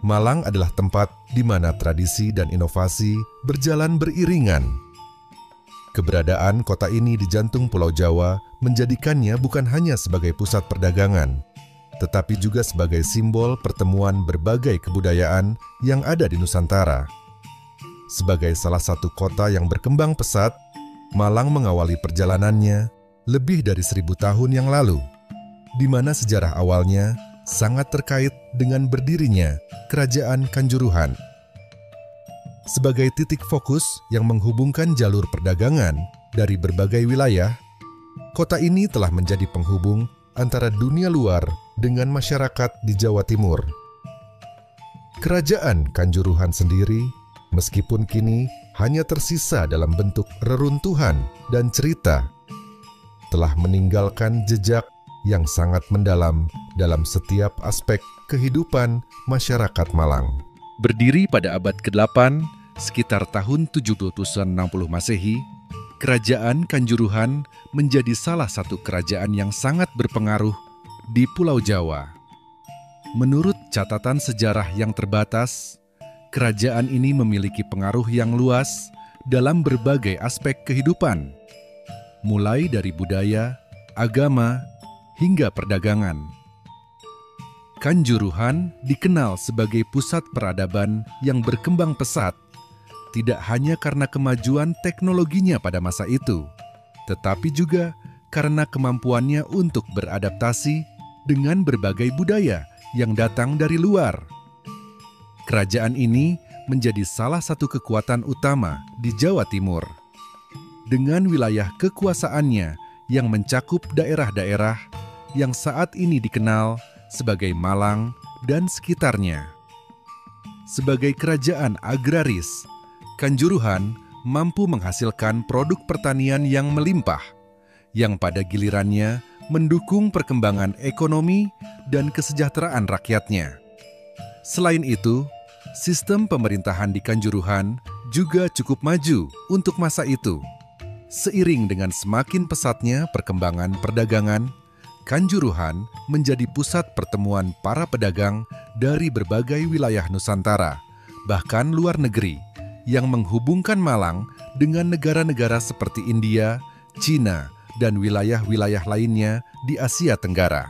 Malang adalah tempat di mana tradisi dan inovasi berjalan beriringan. Keberadaan kota ini di jantung Pulau Jawa menjadikannya bukan hanya sebagai pusat perdagangan, tetapi juga sebagai simbol pertemuan berbagai kebudayaan yang ada di Nusantara. Sebagai salah satu kota yang berkembang pesat, Malang mengawali perjalanannya lebih dari 1000 tahun yang lalu, di mana sejarah awalnya sangat terkait dengan berdirinya Kerajaan Kanjuruhan. Sebagai titik fokus yang menghubungkan jalur perdagangan dari berbagai wilayah, kota ini telah menjadi penghubung antara dunia luar dengan masyarakat di Jawa Timur. Kerajaan Kanjuruhan sendiri, meskipun kini hanya tersisa dalam bentuk reruntuhan dan cerita, telah meninggalkan jejak yang sangat mendalam dalam setiap aspek kehidupan masyarakat Malang. Berdiri pada abad ke-8, sekitar tahun 760 Masehi, Kerajaan Kanjuruhan menjadi salah satu kerajaan yang sangat berpengaruh di Pulau Jawa. Menurut catatan sejarah yang terbatas, kerajaan ini memiliki pengaruh yang luas dalam berbagai aspek kehidupan, mulai dari budaya, agama, hingga perdagangan. Kanjuruhan dikenal sebagai pusat peradaban yang berkembang pesat, tidak hanya karena kemajuan teknologinya pada masa itu, tetapi juga karena kemampuannya untuk beradaptasi dengan berbagai budaya yang datang dari luar. Kerajaan ini menjadi salah satu kekuatan utama di Jawa Timur. Dengan wilayah kekuasaannya yang mencakup daerah-daerah yang saat ini dikenal sebagai Malang dan sekitarnya. Sebagai kerajaan agraris, Kanjuruhan mampu menghasilkan produk pertanian yang melimpah, yang pada gilirannya mendukung perkembangan ekonomi dan kesejahteraan rakyatnya. Selain itu, sistem pemerintahan di Kanjuruhan juga cukup maju untuk masa itu. Seiring dengan semakin pesatnya perkembangan perdagangan, Kanjuruhan menjadi pusat pertemuan para pedagang dari berbagai wilayah Nusantara, bahkan luar negeri, yang menghubungkan Malang dengan negara-negara seperti India, Cina, dan wilayah-wilayah lainnya di Asia Tenggara.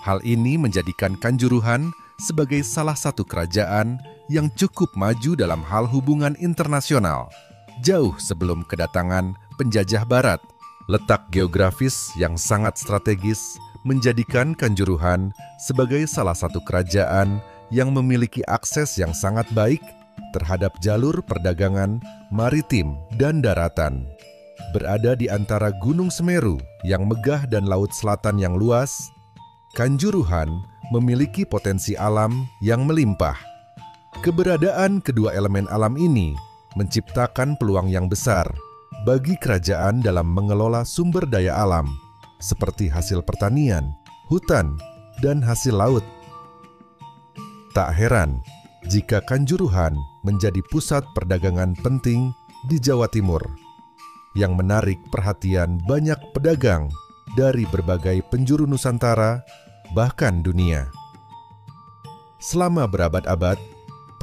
Hal ini menjadikan Kanjuruhan sebagai salah satu kerajaan yang cukup maju dalam hal hubungan internasional, jauh sebelum kedatangan penjajah Barat. Letak geografis yang sangat strategis menjadikan Kanjuruhan sebagai salah satu kerajaan yang memiliki akses yang sangat baik terhadap jalur perdagangan maritim dan daratan. Berada di antara Gunung Semeru yang megah dan Laut Selatan yang luas, Kanjuruhan memiliki potensi alam yang melimpah. Keberadaan kedua elemen alam ini menciptakan peluang yang besar bagi kerajaan dalam mengelola sumber daya alam, seperti hasil pertanian, hutan, dan hasil laut. Tak heran jika Kanjuruhan menjadi pusat perdagangan penting di Jawa Timur, yang menarik perhatian banyak pedagang dari berbagai penjuru Nusantara, bahkan dunia. Selama berabad-abad,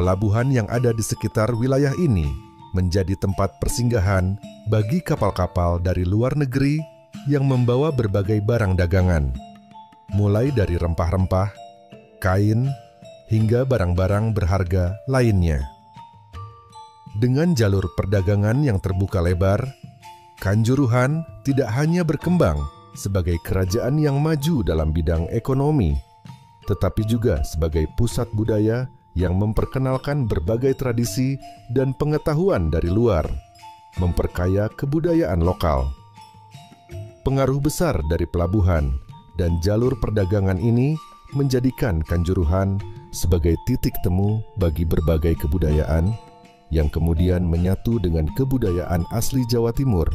pelabuhan yang ada di sekitar wilayah ini menjadi tempat persinggahan bagi kapal-kapal dari luar negeri yang membawa berbagai barang dagangan, mulai dari rempah-rempah, kain, hingga barang-barang berharga lainnya. Dengan jalur perdagangan yang terbuka lebar, Kanjuruhan tidak hanya berkembang sebagai kerajaan yang maju dalam bidang ekonomi, tetapi juga sebagai pusat budaya yang memperkenalkan berbagai tradisi dan pengetahuan dari luar, memperkaya kebudayaan lokal. Pengaruh besar dari pelabuhan dan jalur perdagangan ini menjadikan Kanjuruhan sebagai titik temu bagi berbagai kebudayaan yang kemudian menyatu dengan kebudayaan asli Jawa Timur,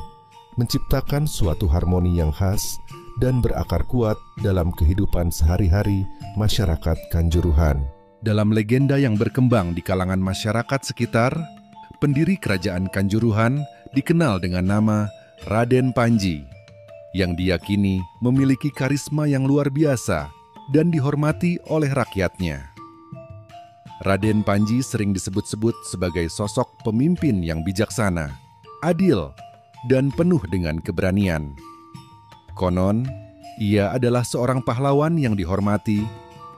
menciptakan suatu harmoni yang khas dan berakar kuat dalam kehidupan sehari-hari masyarakat Kanjuruhan. Dalam legenda yang berkembang di kalangan masyarakat sekitar, pendiri kerajaan Kanjuruhan dikenal dengan nama Raden Panji, yang diyakini memiliki karisma yang luar biasa dan dihormati oleh rakyatnya. Raden Panji sering disebut-sebut sebagai sosok pemimpin yang bijaksana, adil, dan penuh dengan keberanian. Konon, ia adalah seorang pahlawan yang dihormati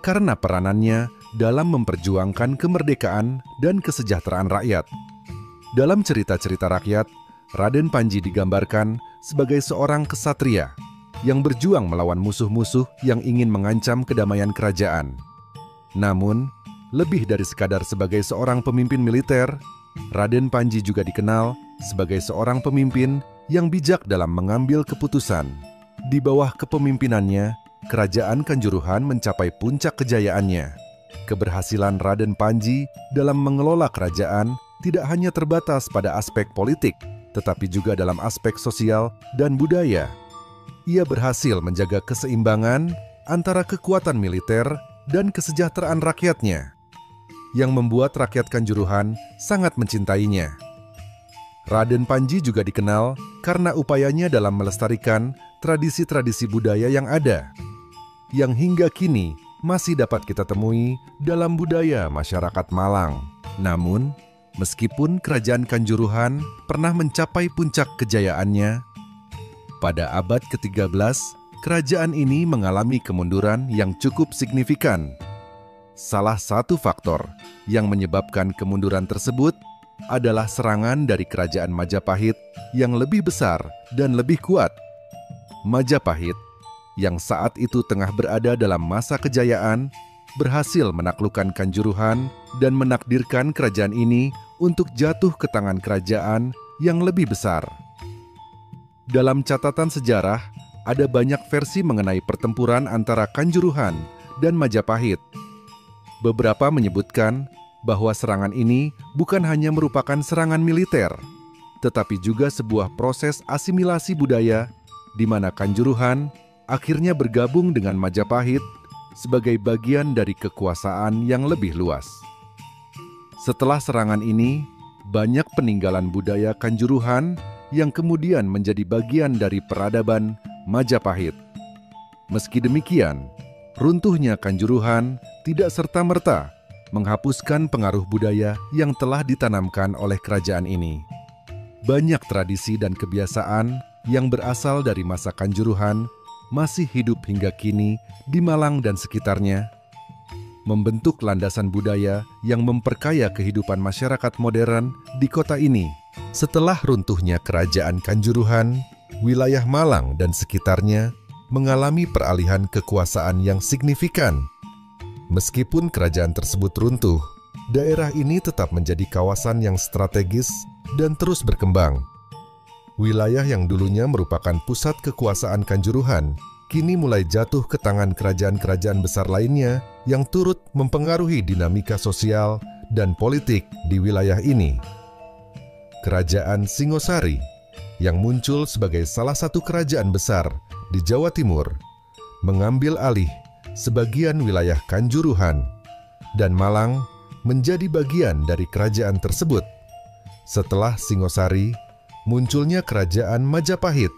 karena peranannya dalam memperjuangkan kemerdekaan dan kesejahteraan rakyat. Dalam cerita-cerita rakyat, Raden Panji digambarkan sebagai seorang kesatria yang berjuang melawan musuh-musuh yang ingin mengancam kedamaian kerajaan. Namun, lebih dari sekadar sebagai seorang pemimpin militer, Raden Panji juga dikenal sebagai seorang pemimpin yang bijak dalam mengambil keputusan. Di bawah kepemimpinannya, kerajaan Kanjuruhan mencapai puncak kejayaannya. Keberhasilan Raden Panji dalam mengelola kerajaan tidak hanya terbatas pada aspek politik, tetapi juga dalam aspek sosial dan budaya. Ia berhasil menjaga keseimbangan antara kekuatan militer dan kesejahteraan rakyatnya, yang membuat rakyat Kanjuruhan sangat mencintainya. Raden Panji juga dikenal karena upayanya dalam melestarikan tradisi-tradisi budaya yang ada, yang hingga kini masih dapat kita temui dalam budaya masyarakat Malang. Namun, meskipun kerajaan Kanjuruhan pernah mencapai puncak kejayaannya, pada abad ke-13, kerajaan ini mengalami kemunduran yang cukup signifikan. Salah satu faktor yang menyebabkan kemunduran tersebut adalah serangan dari kerajaan Majapahit yang lebih besar dan lebih kuat. Majapahit, yang saat itu tengah berada dalam masa kejayaan, berhasil menaklukkan Kanjuruhan dan menakdirkan kerajaan ini untuk jatuh ke tangan kerajaan yang lebih besar. Dalam catatan sejarah, ada banyak versi mengenai pertempuran antara Kanjuruhan dan Majapahit. Beberapa menyebutkan bahwa serangan ini bukan hanya merupakan serangan militer, tetapi juga sebuah proses asimilasi budaya di mana Kanjuruhan akhirnya bergabung dengan Majapahit sebagai bagian dari kekuasaan yang lebih luas. Setelah serangan ini, banyak peninggalan budaya Kanjuruhan yang kemudian menjadi bagian dari peradaban Majapahit. Meski demikian, runtuhnya Kanjuruhan tidak serta-merta menghapuskan pengaruh budaya yang telah ditanamkan oleh kerajaan ini. Banyak tradisi dan kebiasaan yang berasal dari masa Kanjuruhan masih hidup hingga kini di Malang dan sekitarnya, membentuk landasan budaya yang memperkaya kehidupan masyarakat modern di kota ini. Setelah runtuhnya kerajaan Kanjuruhan, wilayah Malang dan sekitarnya mengalami peralihan kekuasaan yang signifikan. Meskipun kerajaan tersebut runtuh, daerah ini tetap menjadi kawasan yang strategis dan terus berkembang. Wilayah yang dulunya merupakan pusat kekuasaan Kanjuruhan, kini mulai jatuh ke tangan kerajaan-kerajaan besar lainnya yang turut mempengaruhi dinamika sosial dan politik di wilayah ini. Kerajaan Singosari, yang muncul sebagai salah satu kerajaan besar di Jawa Timur, mengambil alih sebagian wilayah Kanjuruhan, dan Malang menjadi bagian dari kerajaan tersebut. Setelah Singosari, munculnya kerajaan Majapahit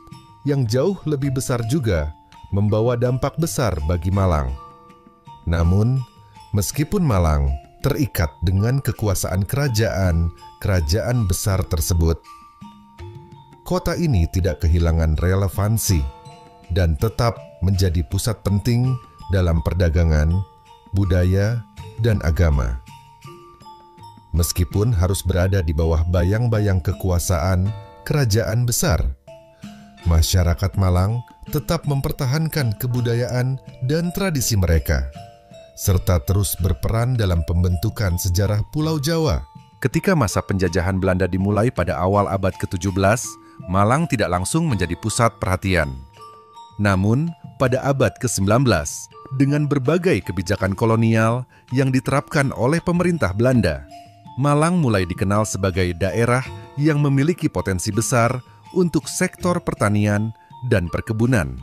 yang jauh lebih besar juga membawa dampak besar bagi Malang. Namun, meskipun Malang terikat dengan kekuasaan kerajaan besar tersebut, kota ini tidak kehilangan relevansi dan tetap menjadi pusat penting dalam perdagangan, budaya, dan agama. Meskipun harus berada di bawah bayang-bayang kekuasaan kerajaan besar, masyarakat Malang tetap mempertahankan kebudayaan dan tradisi mereka, serta terus berperan dalam pembentukan sejarah Pulau Jawa. Ketika masa penjajahan Belanda dimulai pada awal abad ke-17, Malang tidak langsung menjadi pusat perhatian. Namun, pada abad ke-19, dengan berbagai kebijakan kolonial yang diterapkan oleh pemerintah Belanda, Malang mulai dikenal sebagai daerah yang memiliki potensi besar untuk sektor pertanian dan perkebunan.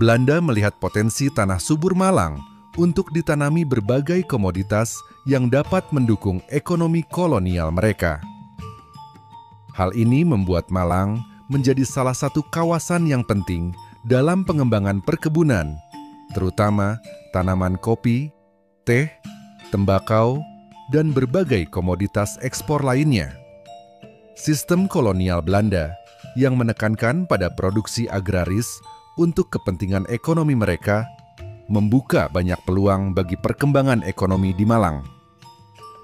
Belanda melihat potensi tanah subur Malang untuk ditanami berbagai komoditas yang dapat mendukung ekonomi kolonial mereka. Hal ini membuat Malang menjadi salah satu kawasan yang penting dalam pengembangan perkebunan, terutama tanaman kopi, teh, tembakau, dan berbagai komoditas ekspor lainnya. Sistem kolonial Belanda yang menekankan pada produksi agraris untuk kepentingan ekonomi mereka membuka banyak peluang bagi perkembangan ekonomi di Malang.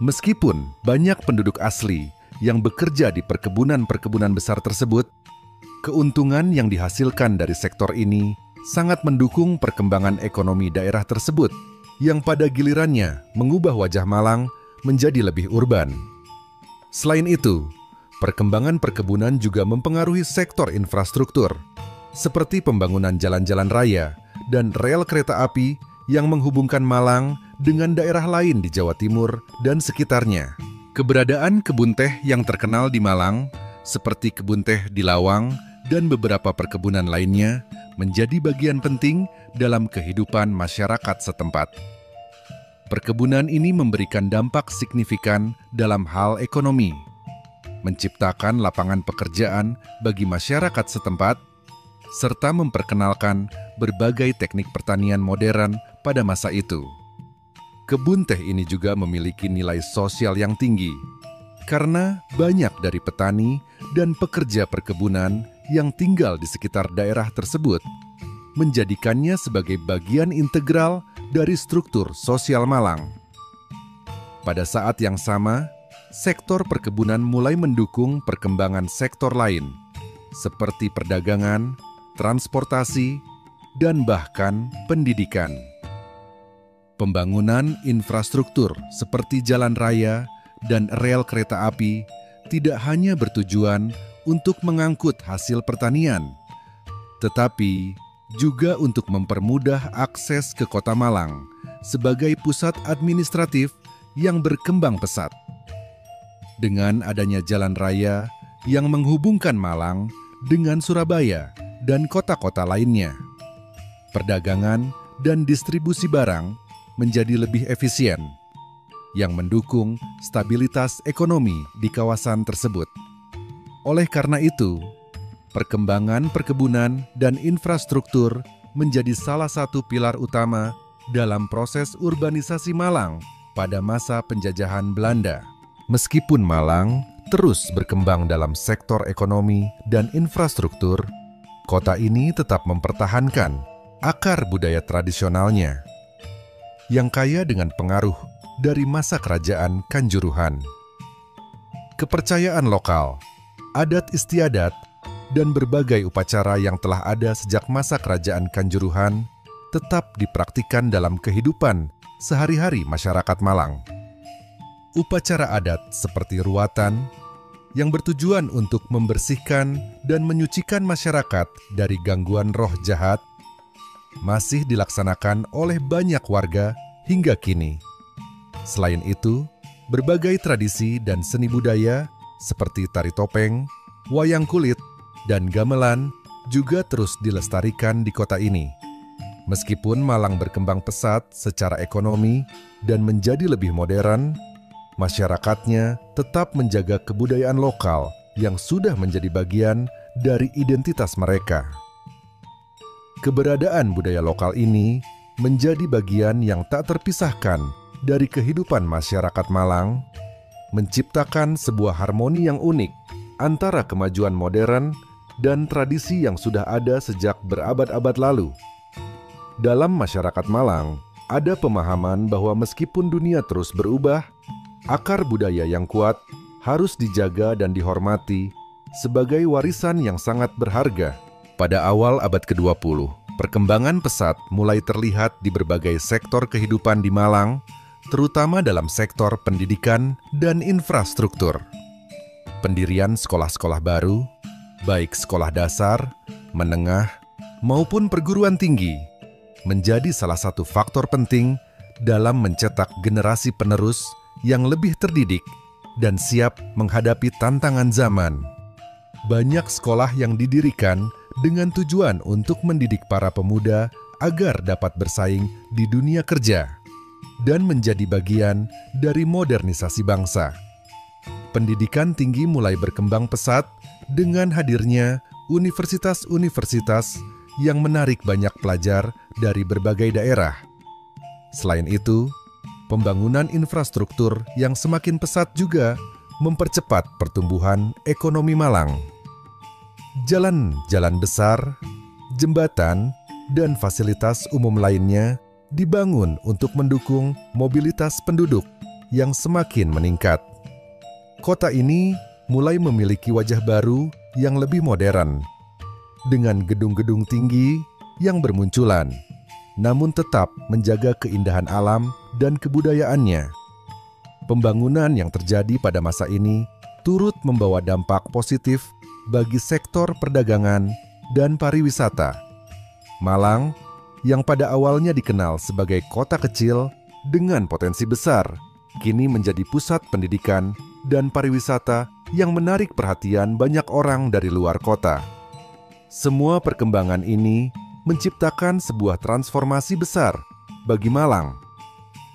Meskipun banyak penduduk asli yang bekerja di perkebunan-perkebunan besar tersebut, keuntungan yang dihasilkan dari sektor ini sangat mendukung perkembangan ekonomi daerah tersebut yang pada gilirannya mengubah wajah Malang menjadi lebih urban. Selain itu, perkembangan perkebunan juga mempengaruhi sektor infrastruktur, seperti pembangunan jalan-jalan raya dan rel kereta api yang menghubungkan Malang dengan daerah lain di Jawa Timur dan sekitarnya. Keberadaan kebun teh yang terkenal di Malang, seperti kebun teh di Lawang dan beberapa perkebunan lainnya, menjadi bagian penting dalam kehidupan masyarakat setempat. Perkebunan ini memberikan dampak signifikan dalam hal ekonomi, menciptakan lapangan pekerjaan bagi masyarakat setempat, serta memperkenalkan berbagai teknik pertanian modern pada masa itu. Kebun teh ini juga memiliki nilai sosial yang tinggi, karena banyak dari petani dan pekerja perkebunan yang tinggal di sekitar daerah tersebut menjadikannya sebagai bagian integral dari struktur sosial Malang. Pada saat yang sama, sektor perkebunan mulai mendukung perkembangan sektor lain, seperti perdagangan, transportasi, dan bahkan pendidikan. Pembangunan infrastruktur seperti jalan raya dan rel kereta api tidak hanya bertujuan untuk mengangkut hasil pertanian, tetapi juga untuk mempermudah akses ke Kota Malang sebagai pusat administratif yang berkembang pesat. Dengan adanya jalan raya yang menghubungkan Malang dengan Surabaya dan kota-kota lainnya, perdagangan dan distribusi barang menjadi lebih efisien, yang mendukung stabilitas ekonomi di kawasan tersebut. Oleh karena itu, perkembangan perkebunan dan infrastruktur menjadi salah satu pilar utama dalam proses urbanisasi Malang pada masa penjajahan Belanda. Meskipun Malang terus berkembang dalam sektor ekonomi dan infrastruktur, kota ini tetap mempertahankan akar budaya tradisionalnya yang kaya dengan pengaruh dari masa kerajaan Kanjuruhan. Kepercayaan lokal, adat istiadat, dan berbagai upacara yang telah ada sejak masa kerajaan Kanjuruhan tetap dipraktikkan dalam kehidupan sehari-hari masyarakat Malang. Upacara adat seperti ruatan yang bertujuan untuk membersihkan dan menyucikan masyarakat dari gangguan roh jahat masih dilaksanakan oleh banyak warga hingga kini. Selain itu, berbagai tradisi dan seni budaya seperti tari topeng, wayang kulit, dan gamelan juga terus dilestarikan di kota ini. Meskipun Malang berkembang pesat secara ekonomi dan menjadi lebih modern, masyarakatnya tetap menjaga kebudayaan lokal yang sudah menjadi bagian dari identitas mereka. Keberadaan budaya lokal ini menjadi bagian yang tak terpisahkan dari kehidupan masyarakat Malang, menciptakan sebuah harmoni yang unik antara kemajuan modern dan tradisi yang sudah ada sejak berabad-abad lalu. Dalam masyarakat Malang, ada pemahaman bahwa meskipun dunia terus berubah, akar budaya yang kuat harus dijaga dan dihormati sebagai warisan yang sangat berharga. Pada awal abad ke-20, perkembangan pesat mulai terlihat di berbagai sektor kehidupan di Malang, terutama dalam sektor pendidikan dan infrastruktur. Pendirian sekolah-sekolah baru, baik sekolah dasar, menengah, maupun perguruan tinggi, menjadi salah satu faktor penting dalam mencetak generasi penerus yang lebih terdidik dan siap menghadapi tantangan zaman. Banyak sekolah yang didirikan dengan tujuan untuk mendidik para pemuda agar dapat bersaing di dunia kerja dan menjadi bagian dari modernisasi bangsa. Pendidikan tinggi mulai berkembang pesat dengan hadirnya universitas-universitas yang menarik banyak pelajar dari berbagai daerah. Selain itu, Pembangunan infrastruktur yang semakin pesat juga mempercepat pertumbuhan ekonomi Malang. Jalan-jalan besar, jembatan, dan fasilitas umum lainnya dibangun untuk mendukung mobilitas penduduk yang semakin meningkat. Kota ini mulai memiliki wajah baru yang lebih modern, dengan gedung-gedung tinggi yang bermunculan, namun tetap menjaga keindahan alam dan kebudayaannya. Pembangunan yang terjadi pada masa ini turut membawa dampak positif bagi sektor perdagangan dan pariwisata. Malang, yang pada awalnya dikenal sebagai kota kecil dengan potensi besar, kini menjadi pusat pendidikan dan pariwisata yang menarik perhatian banyak orang dari luar kota. Semua perkembangan ini menciptakan sebuah transformasi besar bagi Malang,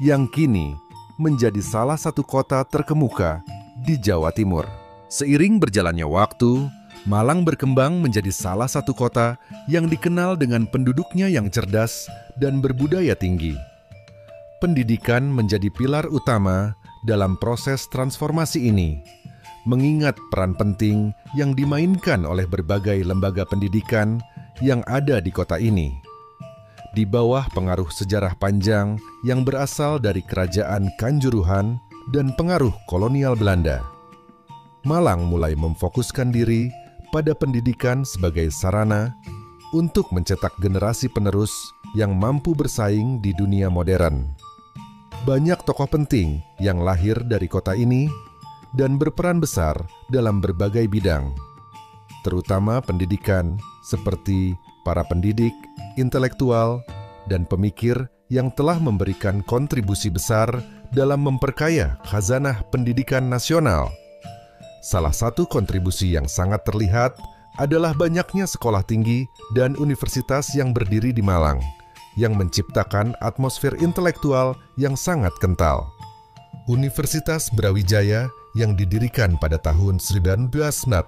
yang kini menjadi salah satu kota terkemuka di Jawa Timur. Seiring berjalannya waktu, Malang berkembang menjadi salah satu kota yang dikenal dengan penduduknya yang cerdas dan berbudaya tinggi. Pendidikan menjadi pilar utama dalam proses transformasi ini, mengingat peran penting yang dimainkan oleh berbagai lembaga pendidikan yang ada di kota ini. Di bawah pengaruh sejarah panjang yang berasal dari Kerajaan Kanjuruhan dan pengaruh kolonial Belanda, Malang mulai memfokuskan diri pada pendidikan sebagai sarana untuk mencetak generasi penerus yang mampu bersaing di dunia modern. Banyak tokoh penting yang lahir dari kota ini dan berperan besar dalam berbagai bidang, terutama pendidikan seperti para pendidik, intelektual, dan pemikir yang telah memberikan kontribusi besar dalam memperkaya khazanah pendidikan nasional. Salah satu kontribusi yang sangat terlihat adalah banyaknya sekolah tinggi dan universitas yang berdiri di Malang, yang menciptakan atmosfer intelektual yang sangat kental. Universitas Brawijaya yang didirikan pada tahun 1963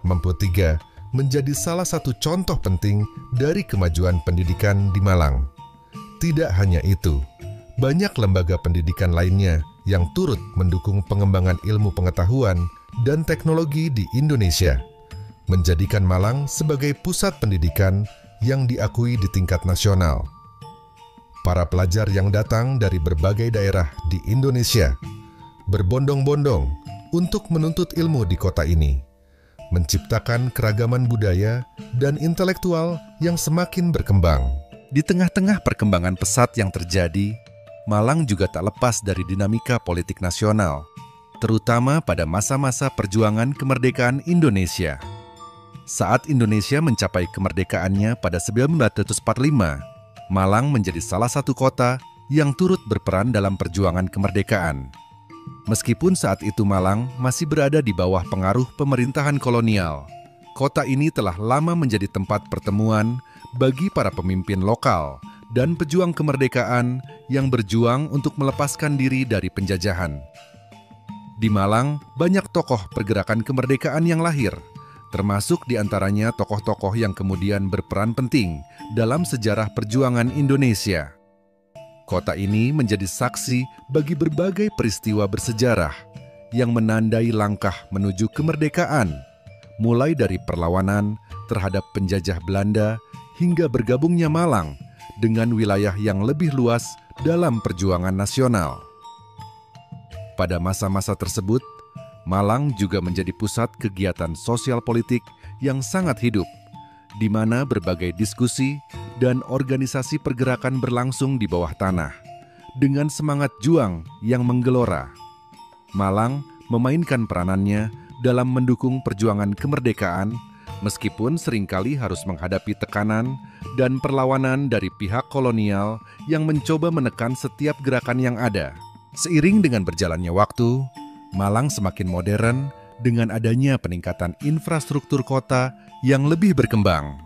menjadi salah satu contoh penting dari kemajuan pendidikan di Malang. Tidak hanya itu, banyak lembaga pendidikan lainnya yang turut mendukung pengembangan ilmu pengetahuan dan teknologi di Indonesia, menjadikan Malang sebagai pusat pendidikan yang diakui di tingkat nasional. Para pelajar yang datang dari berbagai daerah di Indonesia berbondong-bondong untuk menuntut ilmu di kota ini, menciptakan keragaman budaya dan intelektual yang semakin berkembang. Di tengah-tengah perkembangan pesat yang terjadi, Malang juga tak lepas dari dinamika politik nasional, terutama pada masa-masa perjuangan kemerdekaan Indonesia. Saat Indonesia mencapai kemerdekaannya pada 1945, Malang menjadi salah satu kota yang turut berperan dalam perjuangan kemerdekaan. Meskipun saat itu Malang masih berada di bawah pengaruh pemerintahan kolonial, kota ini telah lama menjadi tempat pertemuan bagi para pemimpin lokal dan pejuang kemerdekaan yang berjuang untuk melepaskan diri dari penjajahan. Di Malang, banyak tokoh pergerakan kemerdekaan yang lahir, termasuk diantaranya tokoh-tokoh yang kemudian berperan penting dalam sejarah perjuangan Indonesia. Kota ini menjadi saksi bagi berbagai peristiwa bersejarah yang menandai langkah menuju kemerdekaan, mulai dari perlawanan terhadap penjajah Belanda hingga bergabungnya Malang dengan wilayah yang lebih luas dalam perjuangan nasional. Pada masa-masa tersebut, Malang juga menjadi pusat kegiatan sosial politik yang sangat hidup, di mana berbagai diskusi dan organisasi pergerakan berlangsung di bawah tanah, dengan semangat juang yang menggelora. Malang memainkan peranannya dalam mendukung perjuangan kemerdekaan, meskipun seringkali harus menghadapi tekanan dan perlawanan dari pihak kolonial yang mencoba menekan setiap gerakan yang ada. Seiring dengan berjalannya waktu, Malang semakin modern dengan adanya peningkatan infrastruktur kota yang lebih berkembang.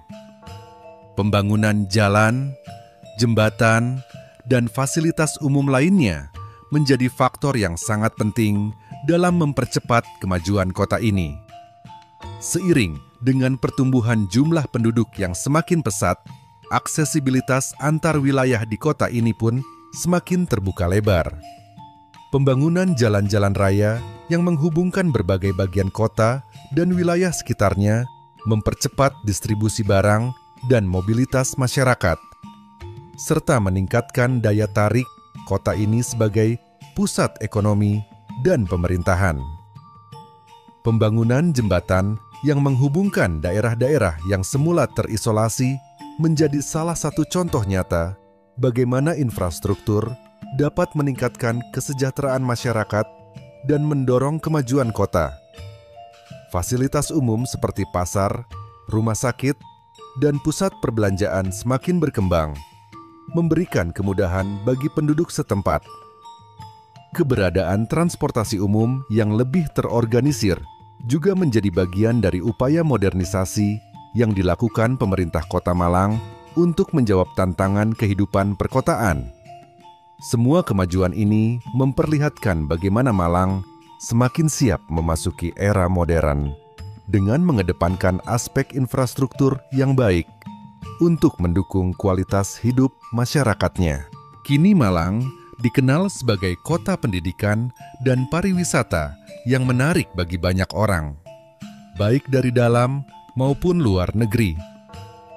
Pembangunan jalan, jembatan, dan fasilitas umum lainnya menjadi faktor yang sangat penting dalam mempercepat kemajuan kota ini. Seiring dengan pertumbuhan jumlah penduduk yang semakin pesat, aksesibilitas antar wilayah di kota ini pun semakin terbuka lebar. Pembangunan jalan-jalan raya yang menghubungkan berbagai bagian kota dan wilayah sekitarnya mempercepat distribusi barang dan mobilitas masyarakat, serta meningkatkan daya tarik kota ini sebagai pusat ekonomi dan pemerintahan. Pembangunan jembatan yang menghubungkan daerah-daerah yang semula terisolasi menjadi salah satu contoh nyata bagaimana infrastruktur dapat meningkatkan kesejahteraan masyarakat dan mendorong kemajuan kota. Fasilitas umum seperti pasar, rumah sakit, dan pusat perbelanjaan semakin berkembang, memberikan kemudahan bagi penduduk setempat. Keberadaan transportasi umum yang lebih terorganisir juga menjadi bagian dari upaya modernisasi yang dilakukan pemerintah Kota Malang untuk menjawab tantangan kehidupan perkotaan. Semua kemajuan ini memperlihatkan bagaimana Malang semakin siap memasuki era modern dengan mengedepankan aspek infrastruktur yang baik untuk mendukung kualitas hidup masyarakatnya. Kini Malang dikenal sebagai kota pendidikan dan pariwisata yang menarik bagi banyak orang, baik dari dalam maupun luar negeri.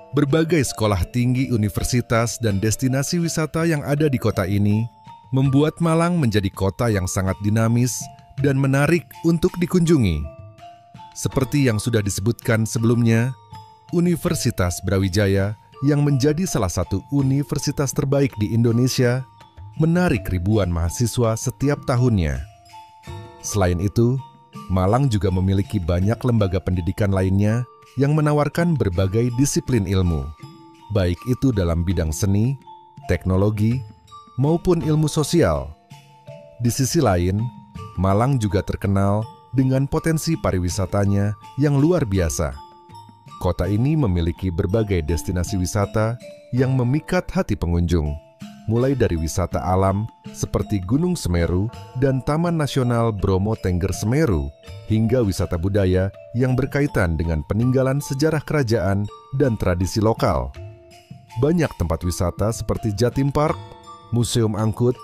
Berbagai sekolah tinggi, universitas, dan destinasi wisata yang ada di kota ini membuat Malang menjadi kota yang sangat dinamis dan menarik untuk dikunjungi. Seperti yang sudah disebutkan sebelumnya, Universitas Brawijaya yang menjadi salah satu universitas terbaik di Indonesia menarik ribuan mahasiswa setiap tahunnya. Selain itu, Malang juga memiliki banyak lembaga pendidikan lainnya yang menawarkan berbagai disiplin ilmu, baik itu dalam bidang seni, teknologi, maupun ilmu sosial. Di sisi lain, Malang juga terkenal dengan potensi pariwisatanya yang luar biasa. Kota ini memiliki berbagai destinasi wisata yang memikat hati pengunjung, mulai dari wisata alam seperti Gunung Semeru dan Taman Nasional Bromo Tengger Semeru, hingga wisata budaya yang berkaitan dengan peninggalan sejarah kerajaan dan tradisi lokal. Banyak tempat wisata seperti Jatim Park, Museum Angkut,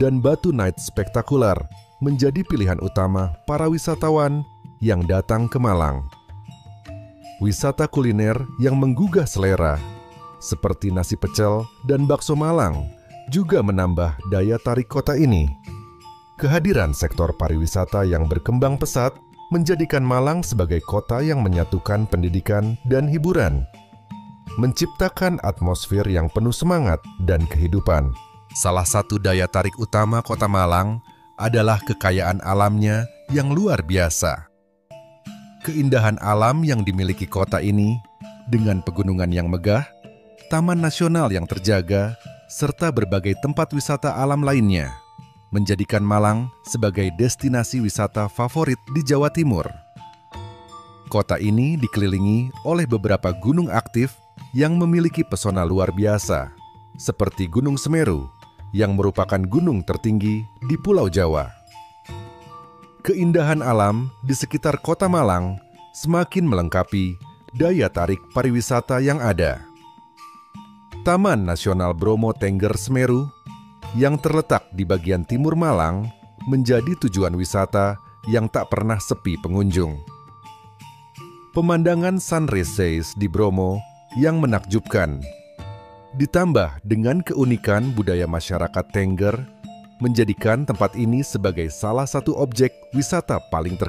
dan Batu Night spektakuler menjadi pilihan utama para wisatawan yang datang ke Malang. Wisata kuliner yang menggugah selera, seperti nasi pecel dan bakso Malang, juga menambah daya tarik kota ini. Kehadiran sektor pariwisata yang berkembang pesat menjadikan Malang sebagai kota yang menyatukan pendidikan dan hiburan, menciptakan atmosfer yang penuh semangat dan kehidupan. Salah satu daya tarik utama kota Malang adalah kekayaan alamnya yang luar biasa. Keindahan alam yang dimiliki kota ini, dengan pegunungan yang megah, taman nasional yang terjaga, serta berbagai tempat wisata alam lainnya, menjadikan Malang sebagai destinasi wisata favorit di Jawa Timur. Kota ini dikelilingi oleh beberapa gunung aktif yang memiliki pesona luar biasa, seperti Gunung Semeru, yang merupakan gunung tertinggi di Pulau Jawa. Keindahan alam di sekitar kota Malang semakin melengkapi daya tarik pariwisata yang ada. Taman Nasional Bromo Tengger Semeru yang terletak di bagian timur Malang menjadi tujuan wisata yang tak pernah sepi pengunjung. Pemandangan sunrise di Bromo yang menakjubkan, ditambah dengan keunikan budaya masyarakat Tengger, menjadikan tempat ini sebagai salah satu objek wisata paling terkenal